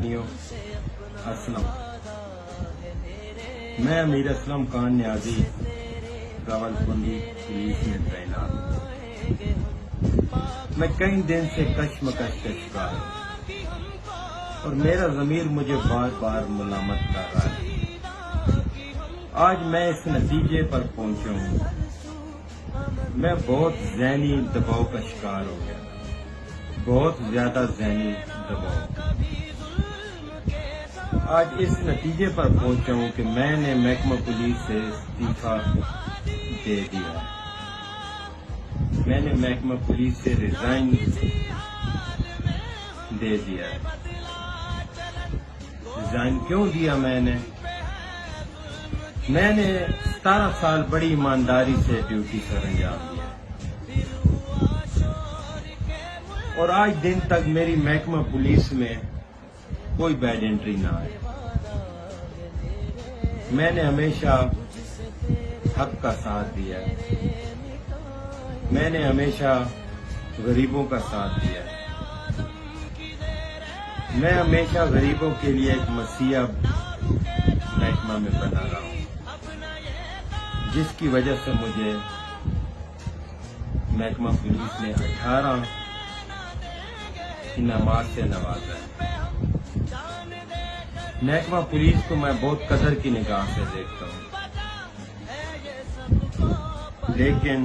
साथियों, अस्सलाम। मैं अमीर असलम खान न्याजी रावलपिंडी पुलिस में तैनात हूँ। मैं कई दिन से कश्मकश का शिकार हूँ और मेरा ज़मीर मुझे बार बार मलामत कर रहा है। आज मैं इस नतीजे पर पहुंचा हूँ, मैं बहुत ज़हनी दबाव का शिकार हो गया, बहुत ज्यादा ज़हनी दबाव। आज इस नतीजे पर पहुंचा हूं कि मैंने महकमा पुलिस से इस्तीफा दे दिया। मैंने महकमा पुलिस से रिजाइन दे दिया। रिजाइन क्यों दिया? मैंने 17 साल बड़ी ईमानदारी से ड्यूटी सर अंजाम दिया और आज दिन तक मेरी महकमा पुलिस में कोई बैड एंट्री ना आए। मैंने हमेशा हक का साथ दिया, मैंने हमेशा गरीबों का साथ दिया, मैं हमेशा गरीबों के लिए एक मसीहा महकमा में बना रहा हूं, जिसकी वजह से मुझे महकमा पुलिस ने 18 इनामात से नवाजा है। महकमा पुलिस को मैं बहुत कदर की निगाह से देखता हूँ, लेकिन